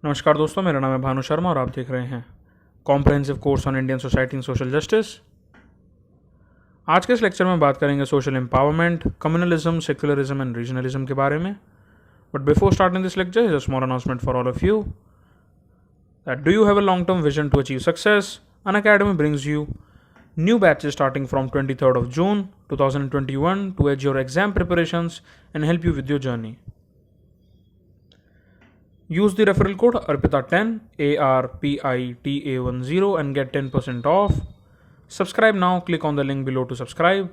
नमस्कार दोस्तों, मेरा नाम है भानु शर्मा और आप देख रहे हैं comprehensive course on Indian society and social justice. आज के इस लेक्चर में बात करेंगे social empowerment, communalism, secularism and regionalism के बारे में। But before starting this lecture is a small announcement for all of you that do you have a long term vision to achieve success? Unacademy brings you new batches starting from 23rd of June 2021 to edge your exam preparations and help you with your journey. Use the referral code ARPITA10 ARPITA10 and get 10% off. Subscribe now, click on the link below to subscribe.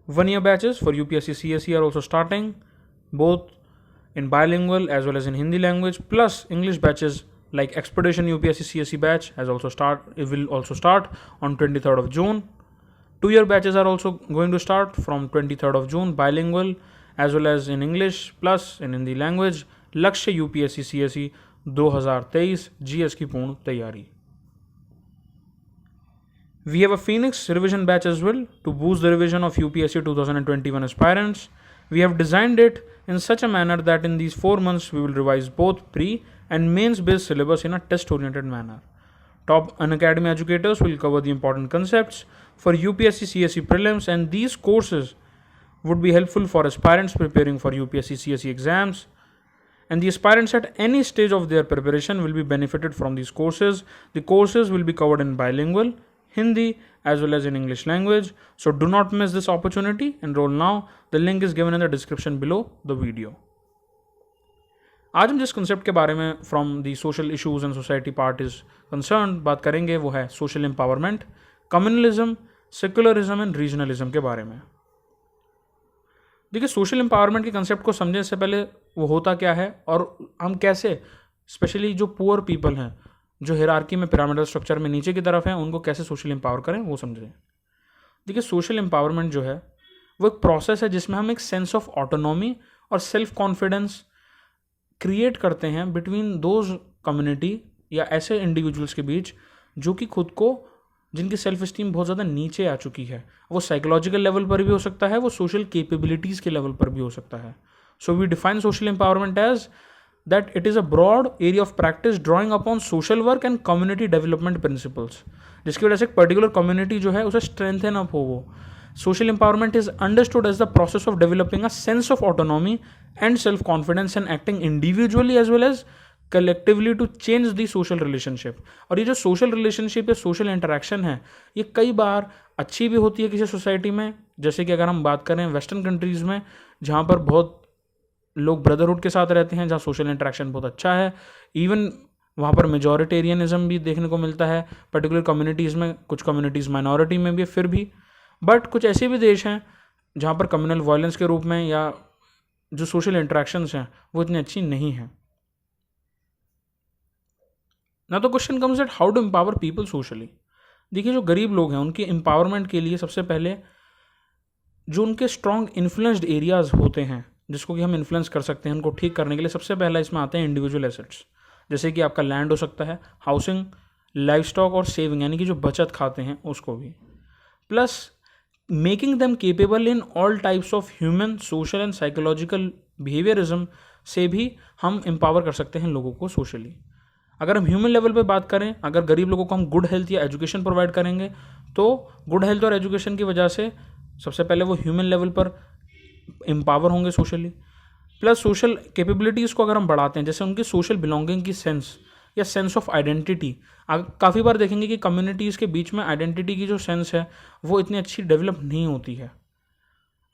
1 year batches for UPSC CSE are also starting, both in bilingual as well as in Hindi language, plus English batches like Expedition UPSC CSE batch will also start on 23rd of June. 2 year batches are also going to start from 23rd of June, bilingual as well as in English plus in Hindi language. लक्ष्य UPSC CSE 2023 GS की पूर्ण तैयारी। We have a Phoenix revision batch as well to boost the revision of UPSC 2021 aspirants. We have designed it in such a manner that in these 4 months we will revise both pre and mains based syllabus in a test oriented manner. Top Unacademy educators will cover the important concepts for UPSC CSE prelims, and these courses would be helpful for aspirants preparing for UPSC CSE exams. And the aspirants at any stage of their preparation will be benefited from these courses. The courses will be covered in bilingual, Hindi as well as in English language. So do not miss this opportunity. Enroll now. The link is given in the description below the video. आज हम जिस concept के बारे में from the social issues and society part is concern बात करेंगे वो है social empowerment, communalism, secularism and regionalism के बारे में। देखिए, सोशल एम्पावरमेंट के कंसेप्ट को समझने से पहले वो होता क्या है और हम कैसे स्पेशली जो पुअर पीपल हैं, जो हिरार्की में पिरामिडल स्ट्रक्चर में नीचे की तरफ हैं, उनको कैसे सोशल एम्पावर करें वो समझें। देखिए, सोशल एम्पावरमेंट जो है वो एक प्रोसेस है जिसमें हम एक सेंस ऑफ ऑटोनॉमी और सेल्फ कॉन्फिडेंस क्रिएट करते हैं बिटवीन दोज कम्युनिटी या ऐसे इंडिविजुअल्स के बीच जो कि खुद को जिनकी सेल्फ इस्टीम बहुत ज़्यादा नीचे आ चुकी है। वो साइकोलॉजिकल लेवल पर भी हो सकता है, वो सोशल कैपेबिलिटीज़ के लेवल पर भी हो सकता है। So we define social empowerment as that it is a broad area of practice drawing upon social work and community development principles, जिसकी वजह से एक पर्टिकुलर कम्युनिटी जो है उसे स्ट्रेंथन अप हो। वो social empowerment is understood as the process of developing a sense of autonomy and self confidence and acting individually as well as collectively to change the social relationship. और ये जो social relationship या social interaction है ये कई बार अच्छी भी होती है किसी सोसाइटी में, जैसे कि अगर हम बात करें वेस्टर्न कंट्रीज़ में जहाँ पर बहुत लोग ब्रदरहुड के साथ रहते हैं, जहाँ सोशल इंटरेक्शन बहुत अच्छा है। इवन वहाँ पर मेजॉरिटेरियनिज्म भी देखने को मिलता है पर्टिकुलर कम्युनिटीज़ में, कुछ कम्युनिटीज़ माइनॉरिटी में भी फिर भी। बट कुछ ऐसे भी देश हैं जहाँ पर कम्युनल वायलेंस के रूप में या जो सोशल इंटरेक्शंस हैं वो इतनी अच्छी नहीं हैं। ना तो question comes at how to empower people socially. देखिए, जो गरीब लोग हैं उनके एम्पावरमेंट के लिए सबसे पहले जो उनके स्ट्रॉन्ग इन्फ्लुएंस्ड एरियाज होते हैं जिसको कि हम इन्फ्लुएंस कर सकते हैं, उनको ठीक करने के लिए सबसे पहला इसमें आते हैं इंडिविजुअल एसेट्स, जैसे कि आपका लैंड हो सकता है, हाउसिंग, लाइफ स्टॉक और सेविंग यानी कि जो बचत खाते हैं उसको भी, plus making them capable in all types of human social and psychological behaviourism से भी हम एम्पावर कर सकते हैं लोगों को सोशली। अगर हम ह्यूमन लेवल पे बात करें, अगर गरीब लोगों को हम गुड हेल्थ या एजुकेशन प्रोवाइड करेंगे तो गुड हेल्थ और एजुकेशन की वजह से सबसे पहले वो ह्यूमन लेवल पर एम्पावर होंगे सोशली। प्लस सोशल कैपेबिलिटीज़ को अगर हम बढ़ाते हैं, जैसे उनकी सोशल बिलोंगिंग की सेंस या सेंस ऑफ आइडेंटिटी, काफ़ी बार देखेंगे कि कम्युनिटीज़ के बीच में आइडेंटिटी की जो सेंस है वो इतनी अच्छी डेवलप नहीं होती है।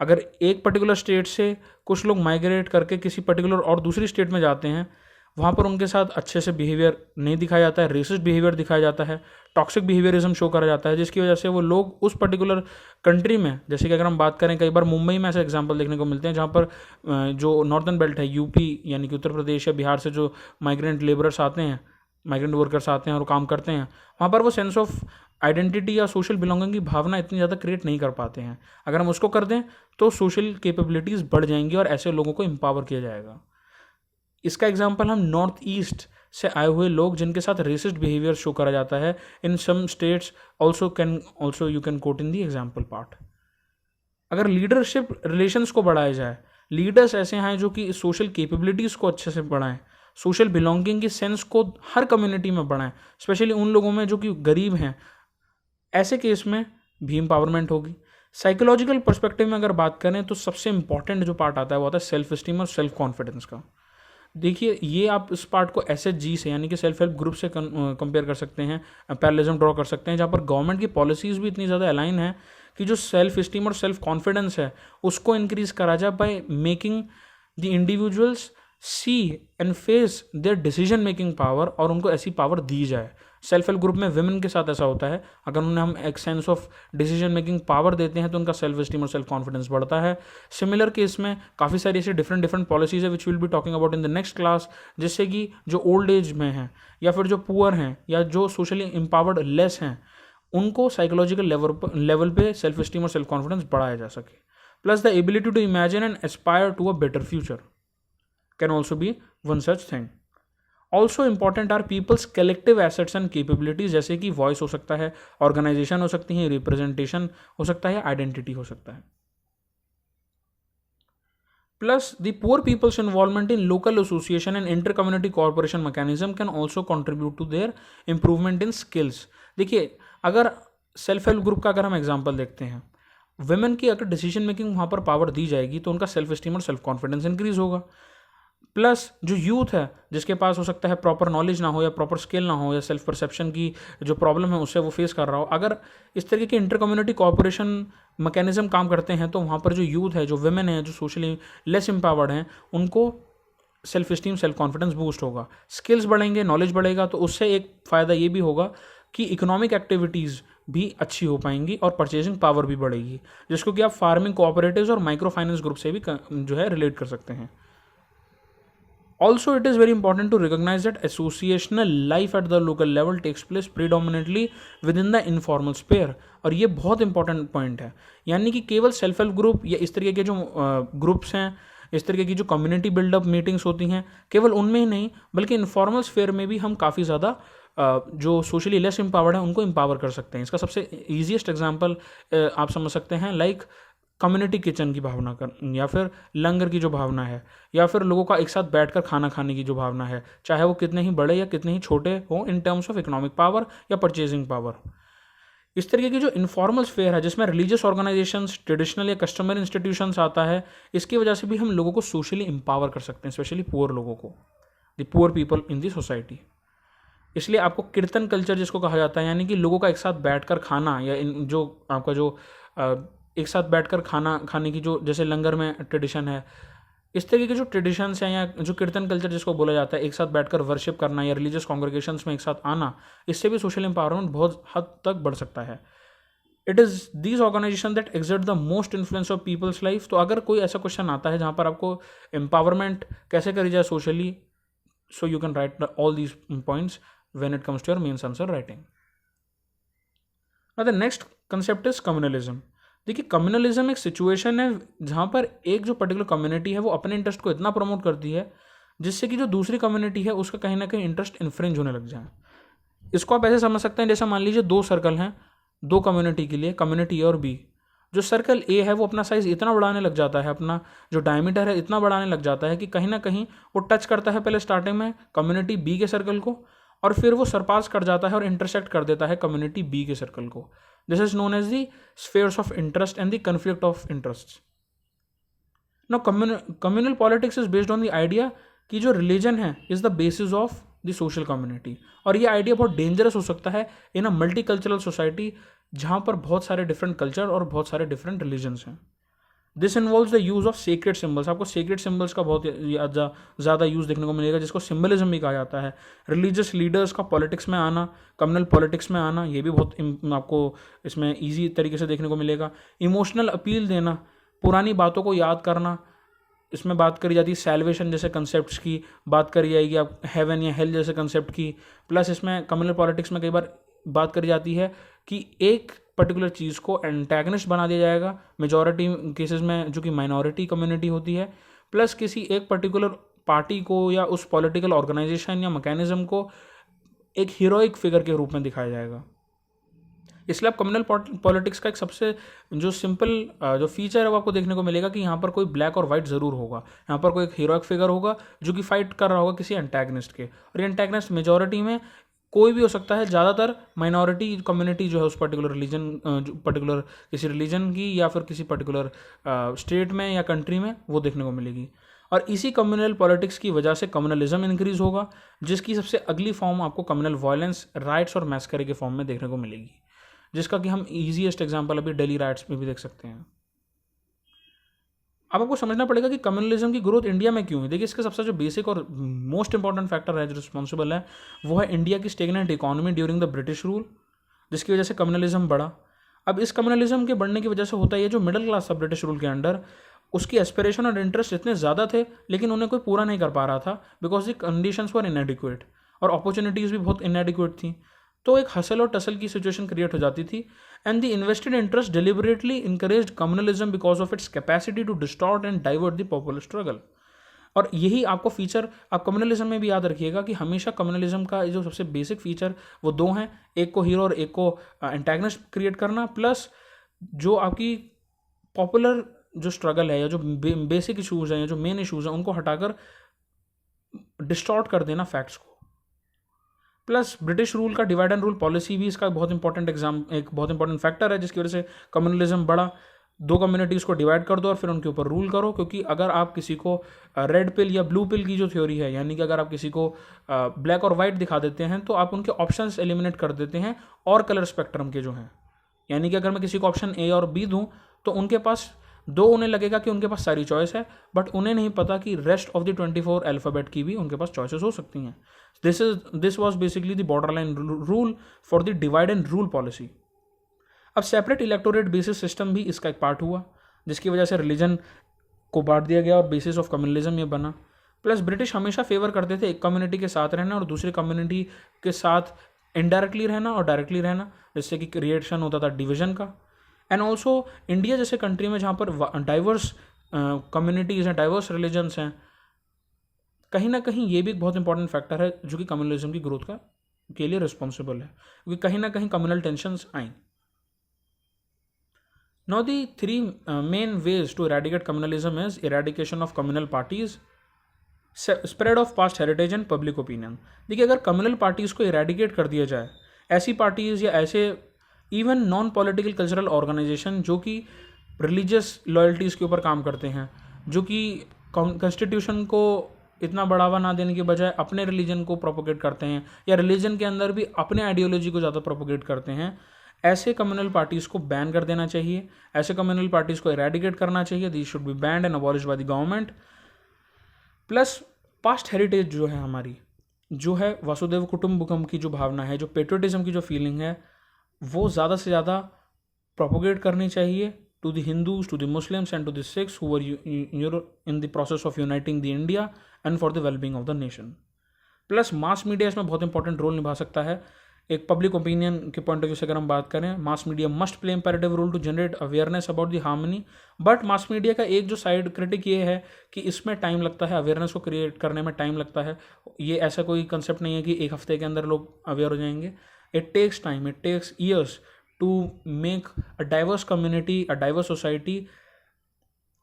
अगर एक पर्टिकुलर स्टेट से कुछ लोग माइग्रेट करके किसी पर्टिकुलर और दूसरी स्टेट में जाते हैं, वहाँ पर उनके साथ अच्छे से बिहेवियर नहीं दिखाया जाता है, रेसिस्ट बिहेवियर दिखाया जाता है, टॉक्सिक बिहेवियरिज्म शो करा जाता है, जिसकी वजह से वो लोग उस पर्टिकुलर कंट्री में, जैसे कि अगर हम बात करें कई बार मुंबई में ऐसे एग्जांपल देखने को मिलते हैं जहाँ पर जो नॉर्थन बेल्ट है, यूपी यानी कि उत्तर प्रदेश या बिहार से जो माइग्रेंट लेबरर्स आते हैं, माइग्रेंट वर्कर्स आते हैं और काम करते हैं, वहाँ पर वो सेंस ऑफ आइडेंटिटी या सोशल बिलोंगिंग की भावना इतनी ज़्यादा क्रिएट नहीं कर पाते हैं। अगर हम उसको कर दें तो सोशल कैपेबिलिटीज़ बढ़ जाएंगी और ऐसे लोगों को एम्पावर किया जाएगा। इसका एग्जांपल हम नॉर्थ ईस्ट से आए हुए लोग जिनके साथ रेसिस्ट बिहेवियर शो करा जाता है in some states also you can quote in the example part. अगर लीडरशिप रिलेशंस को बढ़ाया जाए, लीडर्स ऐसे हैं जो कि सोशल कैपेबिलिटीज़ को अच्छे से बढ़ाएं, सोशल बिलोंगिंग की सेंस को हर कम्युनिटी में बढ़ाएं, स्पेशली उन लोगों में जो कि गरीब हैं। ऐसे केस में भी एम्पावरमेंट होगी। साइकोलॉजिकल पर्सपेक्टिव में अगर बात करें तो सबसे इंपॉर्टेंट जो पार्ट आता है वो आता है सेल्फ स्टीम और सेल्फ कॉन्फिडेंस का। देखिए, ये आप इस पार्ट को SHG से यानी कि सेल्फ हेल्प ग्रुप से कंपेयर कर सकते हैं, पैरेललिज्म ड्रॉ कर सकते हैं, जहाँ पर गवर्नमेंट की पॉलिसीज़ भी इतनी ज़्यादा अलाइन है कि जो सेल्फ स्टीम और सेल्फ कॉन्फिडेंस है उसको इंक्रीज करा जाए by making the individuals see and face their decision making power, और उनको ऐसी पावर दी जाए। सेल्फ हेल्प ग्रुप में विमेन के साथ ऐसा होता है, अगर उन्हें हम एक sense of decision making power देते हैं तो उनका सेल्फ स्टीम और सेल्फ कॉन्फिडेंस बढ़ता है। सिमिलर केस में काफ़ी सारी ऐसी डिफरेंट पॉलिसीज है which will be talking about in the next class, जिससे कि जो ओल्ड एज में हैं या फिर जो पुअर हैं या जो सोशली एम्पावर्ड लेस हैं उनको साइकोलॉजिकल लेवल पे सेल्फ स्टीम और सेल्फ कॉन्फिडेंस बढ़ाया जा सके। Plus the ability to imagine and aspire to a better future can also be one such thing. Also important are people's collective assets and capabilities, जैसे कि voice हो सकता है, ऑर्गेनाइजेशन हो सकती है, रिप्रेजेंटेशन हो सकता है, आइडेंटिटी हो सकता है। Plus the poor people's involvement in local association and inter community corporation mechanism can also contribute to their improvement in skills. देखिए, अगर सेल्फ हेल्प ग्रुप का अगर हम एग्जाम्पल देखते हैं, वुमेन की अगर डिसीजन मेकिंग वहाँ पर पावर दी जाएगी तो उनका सेल्फ स्टीम और सेल्फ कॉन्फिडेंस इंक्रीज होगा। प्लस जो यूथ है जिसके पास हो सकता है प्रॉपर नॉलेज ना हो या प्रॉपर स्किल ना हो या सेल्फ परसेप्शन की जो प्रॉब्लम है उससे वो फेस कर रहा हो, अगर इस तरीके के इंटर कम्युनिटी कॉर्पोरेशन मैकेनिज्म काम करते हैं तो वहाँ पर जो यूथ है, जो वुमेन है, जो सोशली लेस एम्पावर्ड हैं, उनको self esteem self confidence boost होगा, स्किल्स बढ़ेंगे, नॉलेज बढ़ेगा, तो उससे एक फ़ायदा ये भी होगा कि इकोनॉमिक एक्टिविटीज़ भी अच्छी हो पाएंगी और परचेजिंग पावर भी बढ़ेगी, जिसको कि आप फार्मिंग कोऑपरेटिव्स और माइक्रो फाइनेंस ग्रुप से भी जो है रिलेट कर सकते हैं। Also, it is very important to recognize that associational life at the local level takes place predominantly within the informal sphere, और ये बहुत इंपॉर्टेंट पॉइंट है। यानी कि केवल सेल्फ हेल्प ग्रुप या इस तरीके के जो ग्रुप्स हैं, इस तरीके की जो कम्युनिटी बिल्डअप मीटिंग्स होती हैं, केवल उनमें ही नहीं बल्कि इनफॉर्मल स्फेयर में भी हम काफ़ी ज़्यादा जो सोशली लेस एम्पावर्ड हैं उनको एम्पावर कर सकते हैं। इसका सबसे ईजीएस्ट एग्जाम्पल आप समझ सकते हैं, लाइक कम्युनिटी किचन की भावना कर, या फिर लंगर की जो भावना है, या फिर लोगों का एक साथ बैठकर खाना खाने की जो भावना है, चाहे वो कितने ही बड़े या कितने ही छोटे हों in terms of economic power या परचेजिंग पावर। इस तरीके की जो इनफॉर्मल स्फेयर है जिसमें रिलीजियस ऑर्गेनाइजेशंस, ट्रेडिशनल या कस्टमर इंस्टीट्यूशंस आता है, इसकी वजह से भी हम लोगों को सोशली एम्पावर कर सकते हैं, स्पेशली पुअर लोगों को, the poor people in the society. इसलिए आपको कीर्तन कल्चर जिसको कहा जाता है, यानी कि लोगों का एक साथ बैठकर खाना, या जो आपका जो एक साथ बैठकर खाना खाने की जो जैसे लंगर में ट्रेडिशन है, इस तरीके के जो ट्रेडिशंस हैं या जो कीर्तन कल्चर जिसको बोला जाता है, एक साथ बैठकर वर्शिप करना या रिलीजियस कॉन्ग्रेगेशंस में एक साथ आना, इससे भी सोशल एम्पावरमेंट बहुत हद तक बढ़ सकता है। It is these organization that exert the most influence of people's life. तो अगर कोई ऐसा क्वेश्चन आता है जहाँ पर आपको एम्पावरमेंट कैसे करी जाए socially, so you can write all these points when it comes to your mains answer writing. Now the next concept is communalism. देखिए, कम्युनलिज्म एक सिचुएशन है जहाँ पर एक जो पर्टिकुलर कम्युनिटी है वो अपने इंटरेस्ट को इतना प्रमोट करती है जिससे कि जो दूसरी कम्युनिटी है उसका कहीं ना कहीं इंटरेस्ट इन्फ्रिंज होने लग जाए। इसको आप ऐसे समझ सकते हैं, जैसे मान लीजिए दो सर्कल हैं दो कम्युनिटी के लिए, कम्युनिटी ए और बी। जो सर्कल ए है वो अपना साइज़ इतना बढ़ाने लग जाता है, अपना जो डायमीटर है इतना बढ़ाने लग जाता है कि कहीं ना कहीं वो टच करता है पहले स्टार्टिंग में कम्युनिटी बी के सर्कल को, और फिर वो सरपास कर जाता है और इंटरसेक्ट कर देता है कम्युनिटी बी के सर्कल को। This is known as the spheres of interest and the conflict of interest. Now communal politics is based on the idea कि जो रिलीजन है is the basis of the social community, और ये idea बहुत dangerous हो सकता है in a multi cultural society जहाँ पर बहुत सारे डिफरेंट कल्चर और बहुत सारे डिफरेंट रिलीजन्स हैं। This involves the use of secret symbols. आपको सीक्रेट सिम्बल्स का बहुत ज़्यादा यूज़ देखने को मिलेगा, जिसको सिम्बलिज्म भी कहा जाता है। रिलीजियस लीडर्स का पॉलिटिक्स में आना, कम्युनल पॉलिटिक्स में आना, ये भी बहुत आपको इसमें ईजी तरीके से देखने को मिलेगा। इमोशनल अपील देना, पुरानी बातों को याद करना, इसमें बात करी जाती है सैल्वेशन जैसे कंसेप्ट की, बात करी जाएगी आप हेवन या हेल जैसे कंसेप्ट की। प्लस इसमें कम्युनल पॉलिटिक्स में कई बार बात करी जाती है कि एक पर्टिकुलर चीज़ को एंटैगनिस्ट बना दिया जाएगा, मेजॉरिटी केसेस में जो कि माइनॉरिटी कम्युनिटी होती है, प्लस किसी एक पर्टिकुलर पार्टी को या उस पॉलिटिकल ऑर्गेनाइजेशन या मैकेनिज्म को एक हीरोइक फिगर के रूप में दिखाया जाएगा। इसलिए आप कम्युनल पॉलिटिक्स का एक सबसे जो सिंपल जो फीचर है वो आपको देखने को मिलेगा कि यहाँ पर कोई ब्लैक और वाइट ज़रूर होगा, यहाँ पर कोई एक हीरोइक फिगर होगा जो कि फाइट कर रहा होगा किसी एंटैगनिस्ट के, और ये एंटैगनिस्ट मेजॉरिटी में कोई भी हो सकता है, ज़्यादातर माइनॉरिटी कम्युनिटी जो है उस पर्टिकुलर रिलीजन, पर्टिकुलर किसी रिलीजन की या फिर किसी पर्टिकुलर स्टेट में या कंट्री में वो देखने को मिलेगी। और इसी कम्युनल पॉलिटिक्स की वजह से कम्युनलिज्म इंक्रीज होगा, जिसकी सबसे अगली फॉर्म आपको कम्युनल वायलेंस, राइट्स और मैस्करे के फॉर्म में देखने को मिलेगी, जिसका कि हम ईजीएस्ट एग्जाम्पल अभी दिल्ली राइट्स में भी देख सकते हैं। अब आपको समझना पड़ेगा कि कम्युनलिज्म की ग्रोथ इंडिया में क्यों है। देखिए, इसका सबसे जो बेसिक और मोस्ट इंपॉर्टेंट फैक्टर है जो रिस्पॉन्सिबल है वो है इंडिया की stagnant economy during the British rule, जिसकी वजह से कम्युनलिज्म बढ़ा। अब इस कम्युनलिज्म के बढ़ने की वजह से होता है जो मिडिल क्लास था ब्रिटिश रूल के अंडर, उसकी एस्पिरेशन और इंटरेस्ट इतने ज़्यादा थे लेकिन उन्हें कोई पूरा नहीं कर पा रहा था, बिकॉज द कंडीशंस वर इनएडिक्वेट और अपॉर्चुनिटीज़ भी बहुत इनएडिक्वेट थी। तो एक हसल और टसल की सिचुएशन क्रिएट हो जाती थी, and the invested interest deliberately encouraged communalism because of its capacity to distort and divert the popular struggle. और यही आपको फीचर आप कम्युनलिज्म में भी याद रखिएगा कि हमेशा कम्युनलिज्म का जो सबसे बेसिक फीचर वो दो हैं, एक को हीरो और एक को एंटैगनिस्ट क्रिएट करना, प्लस जो आपकी पॉपुलर जो स्ट्रगल है या जो बेसिक इशूज़ हैं या जो मेन इशूज़ हैं उनको हटाकर डिस्टॉर्ट कर देना फैक्ट्स को। प्लस ब्रिटिश रूल का डिवाइड एंड रूल पॉलिसी भी इसका बहुत इंपॉर्टेंट एक बहुत इंपॉर्टेंट फैक्टर है, जिसकी वजह से कम्युनलिज्म बढ़ा। दो कम्युनिटीज़ को डिवाइड कर दो और फिर उनके ऊपर रूल करो, क्योंकि अगर आप किसी को रेड पिल या ब्लू पिल की जो थ्योरी है, यानी कि अगर आप किसी को ब्लैक और वाइट दिखा देते हैं तो आप उनके ऑप्शंस एलिमिनेट कर देते हैं और कलर स्पेक्ट्रम के जो हैं, यानी कि अगर मैं किसी को ऑप्शन ए और बी दूं तो उनके पास दो, उन्हें लगेगा कि उनके पास सारी चॉइस है, बट उन्हें नहीं पता कि रेस्ट ऑफ द 24 अल्फ़ाबेट की भी उनके पास चॉइसेस हो सकती हैं। This was basically the border line rule for the divide and rule policy. अब सेपरेट इलेक्टोरेट बेसिस सिस्टम भी इसका एक पार्ट हुआ, जिसकी वजह से रिलीजन को बांट दिया गया और बेसिस ऑफ कम्युनलिज्म ये बना। प्लस ब्रिटिश हमेशा फेवर करते थे एक कम्युनिटी के साथ रहना और दूसरी कम्युनिटी के साथ इनडायरेक्टली रहना और डायरेक्टली रहना, जिससे कि क्रिएशन होता था डिवीजन का। एंड ऑल्सो इंडिया जैसे कंट्री में जहाँ पर डाइवर्स कम्युनिटीज़ हैं, डाइवर्स रिलीजन्स हैं, कहीं ना कहीं ये भी एक बहुत इंपॉर्टेंट फैक्टर है जो कि कम्युनलिज्म की ग्रोथ का के लिए रिस्पॉन्सिबल है, क्योंकि कहीं ना कहीं communal tensions I. Now the three main ways to eradicate communalism is eradication of communal parties, spread of past heritage and public opinion। देखिए, अगर कम्युनल पार्टीज़ को इरेडिकेट कर दिया जाए, ऐसी पार्टीज़ या ऐसे even non political cultural organization जो कि रिलीजियस लॉयल्टीज़ के ऊपर काम करते हैं, जो कि कॉन्स्टिट्यूशन को इतना बढ़ावा ना देने के बजाय अपने रिलीजन को प्रोपोगेट करते हैं या रिलीजन के अंदर भी अपने आइडियोलॉजी को ज़्यादा प्रोपोगेट करते हैं, ऐसे कम्युनल पार्टीज़ को बैन कर देना चाहिए। ऐसे कम्युनल पार्टीज़ को इरेडिकेट करना चाहिए। These should be band and abolished by the government. Plus past heritage जो है हमारी, जो है वसुदेव कुटुंबकम की जो भावना है, जो पेट्रियटिज्म की जो फीलिंग है, वो ज़्यादा से ज़्यादा प्रोपोगेट करनी चाहिए to the Hindus, to the Muslims and to the Sikhs who were in the process of uniting the India and for the wellbeing of the nation. Plus mass media इसमें बहुत important role निभा सकता है। एक public opinion के point of view से अगर हम बात करें, mass media must play imperative role to generate awareness about the harmony. But mass media का एक जो साइड क्रिटिक ये है कि इसमें टाइम लगता है, अवेयरनेस को क्रिएट करने में टाइम लगता है। ये ऐसा कोई कंसेप्ट नहीं है कि एक हफ्ते के अंदर लोग अवेयर हो जाएंगे। It takes time, it takes years to make a diverse community, a diverse society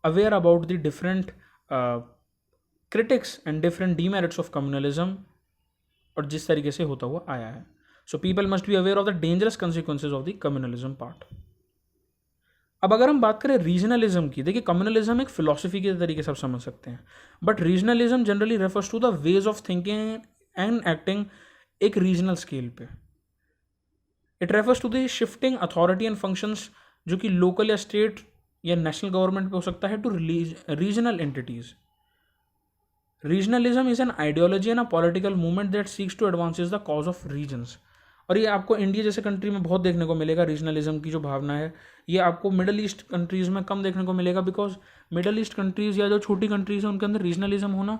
aware about the different critics and different demerits of communalism, और जिस तरीके से होता हुआ आया है। So people must be aware of the dangerous consequences of the communalism part। अब अगर हम बात करें रीजनलिज्म की, देखिए कम्युनलिज्म एक फिलॉसफी के तरीके से आप समझ सकते हैं, but regionalism generally refers to the ways of thinking and acting एक रीजनल स्केल पे। It refers to the shifting authority and functions जो कि लोकल या स्टेट या नेशनल गवर्नमेंट पे हो सकता है, to regional entities. Regionalism is an ideology and a political movement that seeks to advances the cause of regions. और ये आपको इंडिया जैसे कंट्री में बहुत देखने को मिलेगा। रीजनलिज्म की जो भावना है ये आपको मिडल ईस्ट कंट्रीज़ में कम देखने को मिलेगा, बिकॉज मिडल ईस्ट कंट्रीज़ या जो छोटी कंट्रीज़ हैं उनके अंदर रीजनलिज्म होना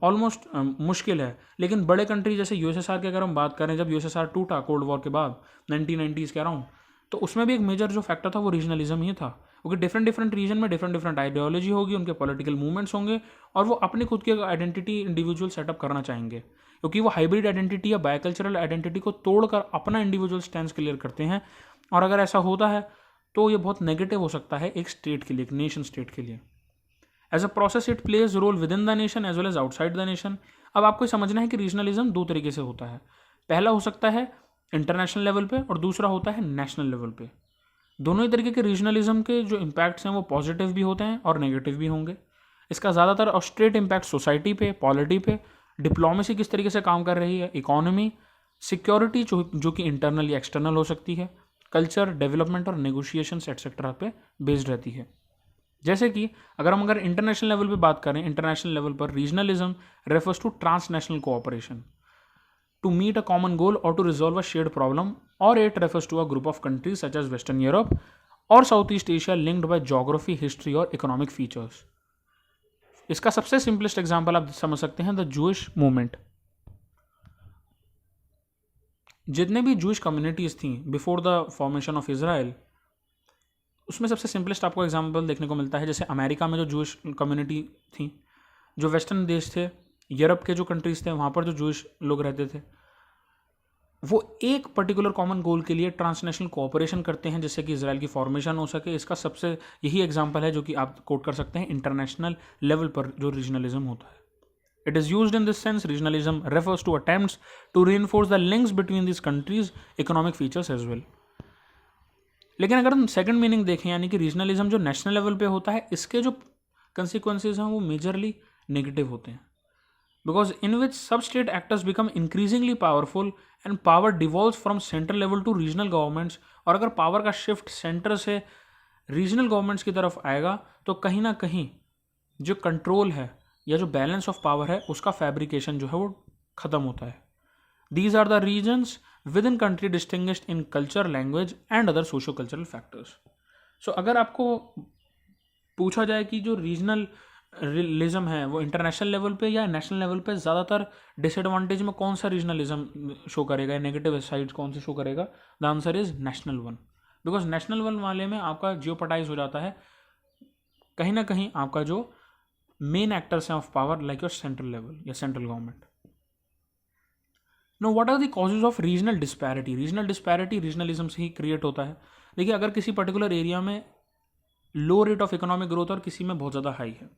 ऑलमोस्ट मुश्किल है। लेकिन बड़े कंट्री जैसे यूएसएसआर की अगर हम बात करें, जब यूएसएसआर टूटा कोल्ड वॉर के बाद 1990s के अराउंड, तो उसमें भी एक मेजर जो फैक्टर था वो रीजनलिज्म ही था, क्योंकि डिफरेंट रीजन में डिफरेंट आइडियोलॉजी होगी, उनके पॉलिटिकल मूवमेंट्स होंगे और वो अपनी खुद की आइडेंटिटी इंडिविजुअल सेटअप करना चाहेंगे, क्योंकि वो हाइब्रिड आइडेंटिटी या बायकल्चरल आइडेंटिटी को तोड़कर अपना इंडिविजुअल स्टैंड क्लियर करते हैं और अगर ऐसा होता है तो ये बहुत नेगेटिव हो सकता है एक स्टेट के लिए, एक नेशन स्टेट के लिए। As a process it plays role within the nation as well as outside the nation. अब आपको समझना है कि रीजनलिज्म दो तरीके से होता है। पहला हो सकता है इंटरनेशनल लेवल पे और दूसरा होता है नेशनल लेवल पे। दोनों ही तरीके के रीजनलिज्म के जो इम्पैक्ट्स हैं वो पॉजिटिव भी होते हैं और नेगेटिव भी होंगे। इसका ज़्यादातर और स्ट्रेट इम्पैक्ट सोसाइटी पे, पॉलिटी पे, डिप्लोमेसी किस तरीके से काम कर रही है, इकोनॉमी, सिक्योरिटी जो कि इंटरनल या एक्सटर्नल हो सकती है, कल्चर, डेवलपमेंट और नेगोशिएशंस एटसेट्रा पे बेस्ड रहती है। जैसे कि अगर इंटरनेशनल लेवल पे बात करें, इंटरनेशनल लेवल पर regionalism refers to transnational cooperation to meet a common goal or to resolve a shared problem, or it refers to a group of countries such as Western Europe or Southeast Asia linked by geography, history और economic features। इसका सबसे simplest example आप समझ सकते हैं the Jewish movement. जितने भी Jewish communities थी before the formation of Israel, उसमें सबसे सिंपलेस्ट आपको एग्जांपल देखने को मिलता है जैसे अमेरिका में जो जूइश कम्युनिटी थी, जो वेस्टर्न देश थे, यूरोप के जो कंट्रीज़ थे वहाँ पर जो जूइश लोग रहते थे, वो एक पर्टिकुलर कॉमन गोल के लिए ट्रांसनेशनल कोऑपरेशन करते हैं जिससे कि इजराइल की फॉर्मेशन हो सके। इसका सबसे यही एग्जांपल है जो कि आप कोट कर सकते हैं इंटरनेशनल लेवल पर जो रीजनलिज्म होता है। It is used in this sense regionalism refers to attempts to reinforce the links between this countries economic features as well. लेकिन अगर हम सेकंड मीनिंग देखें, यानी कि रीजनलिज्म जो नेशनल लेवल पे होता है, इसके जो कंसिक्वेंसेज हैं वो मेजरली नेगेटिव होते हैं, because in which sub-state actors become increasingly powerful and power devolves from central level to regional governments। और अगर पावर का शिफ्ट सेंटर से रीजनल गवर्नमेंट्स की तरफ आएगा तो कहीं ना कहीं जो कंट्रोल है या जो बैलेंस ऑफ पावर है उसका फैब्रिकेशन जो है वो ख़त्म होता है। These are the reasons within country distinguished in culture, language and other socio cultural factors. So अगर आपको पूछा जाए कि जो रीजनल रिलिज्म है वो इंटरनेशनल लेवल पे या नेशनल लेवल पे ज़्यादातर डिसएडवांटेज में कौन सा रीजनलिज्म शो करेगा, नेगेटिव साइड्स कौन से शो करेगा, the answer is national one. Because national one वाले में आपका जियोपटाइज हो जाता है कहीं ना कहीं आपका जो मेन एक्टर्स हैं of power like your central level या central government. Know what are the causes of regional disparity. Regional disparity regionalism से ही क्रिएट होता है। देखिए, अगर किसी पर्टिकुलर एरिया में लो रेट ऑफ इकोनॉमिक ग्रोथ और किसी में बहुत ज़्यादा हाई है,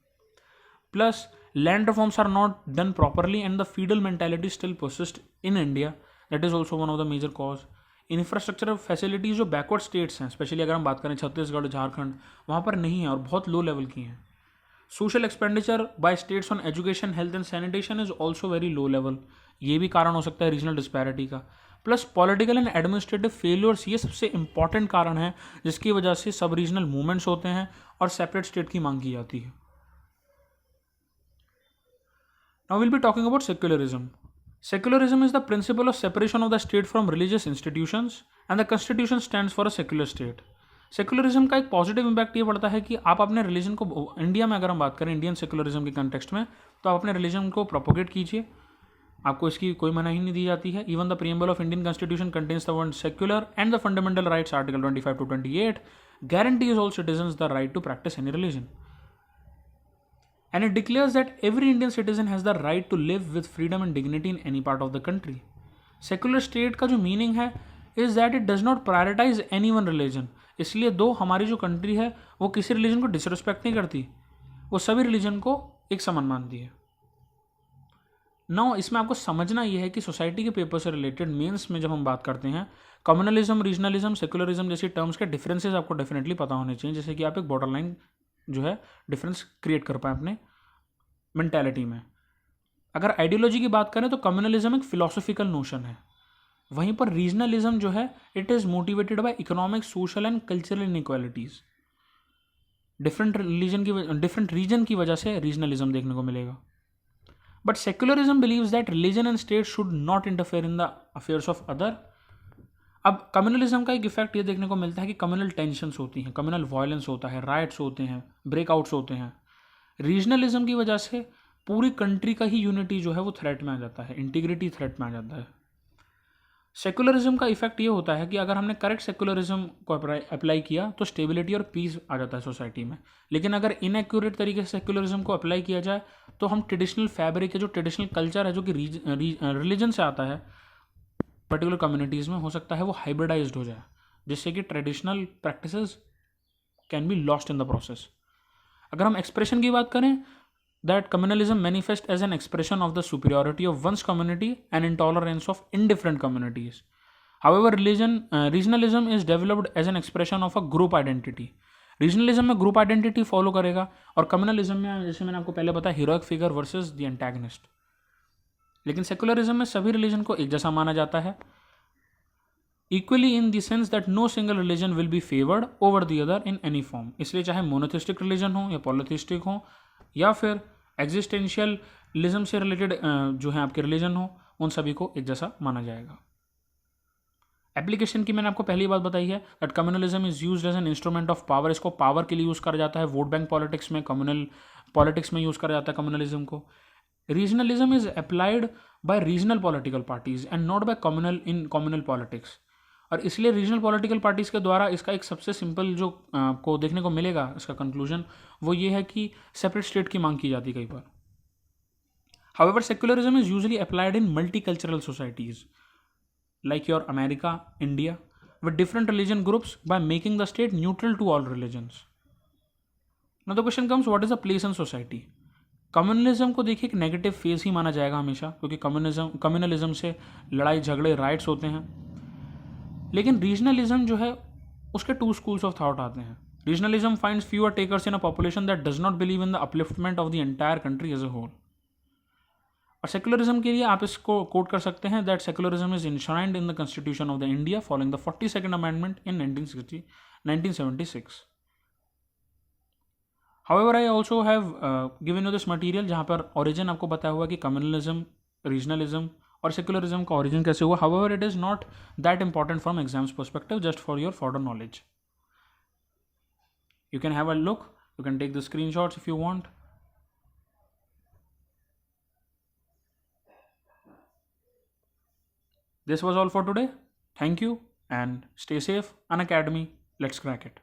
plus land reforms are not done properly and the feudal mentality still persists in India, that is also one of the major cause। Infrastructure facilities जो backward states हैं, specially अगर हम बात करें छत्तीसगढ़, झारखंड, वहाँ पर नहीं है और बहुत लो लेवल की हैं। Social expenditure bye states on education, health and sanitation is also very low level. ये भी कारण हो सकता है रीजनल डिस्पैरिटी का। Plus political and administrative failures, ये सबसे इंपॉर्टेंट कारण है जिसकी वजह से सब रीजनल मूवमेंट्स होते हैं और सेपरेट स्टेट की मांग की जाती है। Now we'll be talking about secularism. Secularism is the principle of separation of the state from religious institutions and the constitution stands for a secular state। Secularism का एक पॉजिटिव इम्पैक्ट ये पड़ता है कि आप अपने रिलीजन को, इंडिया में अगर हम बात करें इंडियन सेकुलरिज्म के कंटेक्स्ट में, तो आप अपने रिलीजन को प्रोपोगेट कीजिए, आपको इसकी कोई मनाही नहीं दी जाती है। Even the preamble of Indian constitution contains the word secular and the fundamental rights article 25 to 28 guarantees all citizens the right to practice any religion। And it declares that every Indian citizen has the right to live with freedom and dignity in any part of the country। Secular state का जो meaning है is that it does not prioritize any one religion. इसलिए दो हमारी जो country है वो किसी रिलीजन को डिसरिस्पेक्ट नहीं करती, वो सभी रिलीजन को एक समान मानती है। नाउ इसमें आपको समझना यह है कि सोसाइटी के पेपर से रिलेटेड मेंस में जब हम बात करते हैं, कम्युनलिज्म, रीजनलिज्म, सेकुलरिज्म जैसी टर्म्स के डिफरेंसेस आपको डेफिनेटली पता होने चाहिए, जैसे कि आप एक बॉर्डर लाइन जो है डिफरेंस क्रिएट कर पाए अपने मेंटालिटी में। अगर आइडियोलॉजी की बात करें तो कम्युनलिज्म एक फिलोसॉफिकल नोशन है, वहीं पर रीजनलिज्म जो है it is motivated by economic, social and cultural inequalities. Different region की वजह से रीजनलिज्म देखने को मिलेगा। But secularism believes that religion and state should not interfere in the affairs of other. अब कम्युनलिज्म का एक इफेक्ट ये देखने को मिलता है कि कम्युनल टेंशंस होती हैं, कम्युनल वायलेंस होता है, राइट्स होते हैं, ब्रेकआउट्स होते हैं। रीजनलिज्म की वजह से पूरी कंट्री का ही यूनिटी जो है वो थ्रेट में आ जाता है, इंटीग्रिटी थ्रेट में आ जाता है। सेकुलरिज्म का इफेक्ट ये होता है कि अगर हमने करेक्ट सेकुलरिज्म को अप्लाई किया तो स्टेबिलिटी और पीस आ जाता है सोसाइटी में, लेकिन अगर इनएक्यूरेट तरीके से सेकुलरिज्म को अप्लाई किया जाए तो हम ट्रेडिशनल फैब्रिक है, जो ट्रेडिशनल कल्चर है, जो कि रिलीजन से आता है पर्टिकुलर कम्युनिटीज़ में, हो सकता है वो हाइब्रिडाइज्ड हो जाए, जिससे कि traditional practices can be lost in the process. अगर हम एक्सप्रेशन की बात करें, that communalism manifest as an expression of the superiority of one's community and intolerance of indifferent communities. However, regionalism is developed as an expression of a group identity. Regionalism में group identity follow करेगा, और communalism में जैसे मैंने आपको पहले बताया heroic figure versus the antagonist. लेकिन सेकुलरिज्म में सभी रिलीजन को एक जैसा माना जाता है, equally in the sense that no single religion will be favoured over the other in any form. इसलिए चाहे मोनोथिस्टिक रिलीजन हो या पॉलिथिस्टिक हो या फिर एग्जिस्टेंशियलिज्म से रिलेटेड जो है आपके रिलीजन हो, उन सभी को एक जैसा माना जाएगा. एप्लीकेशन की मैंने आपको पहली बात बताई है that communalism is used as an instrument of power. इसको पावर के लिए यूज़ करा जाता है. वोट बैंक पॉलिटिक्स में, कम्युनल पॉलिटिक्स में यूज़ करा जाता है कम्युनलिज्म को. Regionalism is applied by regional political parties and not by communal politics. और इसलिए रीजनल पॉलिटिकल पार्टीज के द्वारा इसका एक सबसे सिंपल जो को देखने को मिलेगा इसका कंक्लूजन, वो ये है कि सेपरेट स्टेट की मांग की जाती है कई बार. However secularism is usually applied in multicultural societies like your America, India, with different religion groups by making the state neutral to all religions. Now the question comes, what is the place in society? Communalism को देखिए एक negative phase ही माना जाएगा हमेशा, क्योंकि communalism से लड़ाई झगड़े राइट्स होते हैं. लेकिन रीजनलिज्म जो है उसके टू स्कूल्स ऑफ थॉट आते हैं. Regionalism finds fewer takers in a population that does not believe in the upliftment of the entire country as a whole. और सेक्युलरिज्म के लिए आप इसको कोट कर सकते हैं that secularism is enshrined in the constitution of the India following the 42nd amendment in 1976. However I also have given you this material जहाँ पर ओरिजिन आपको बताया हुआ कि कम्युनलिज्म, रीजनलिज्म और सेक्युलरिज्म का ओरिजिन कैसे हुआ. However it is not that important from exams perspective, just for your further knowledge. You can have a look, you can take the screen shots if you want. This was all for today. Thank you and stay safe. Unacademy, let's crack it.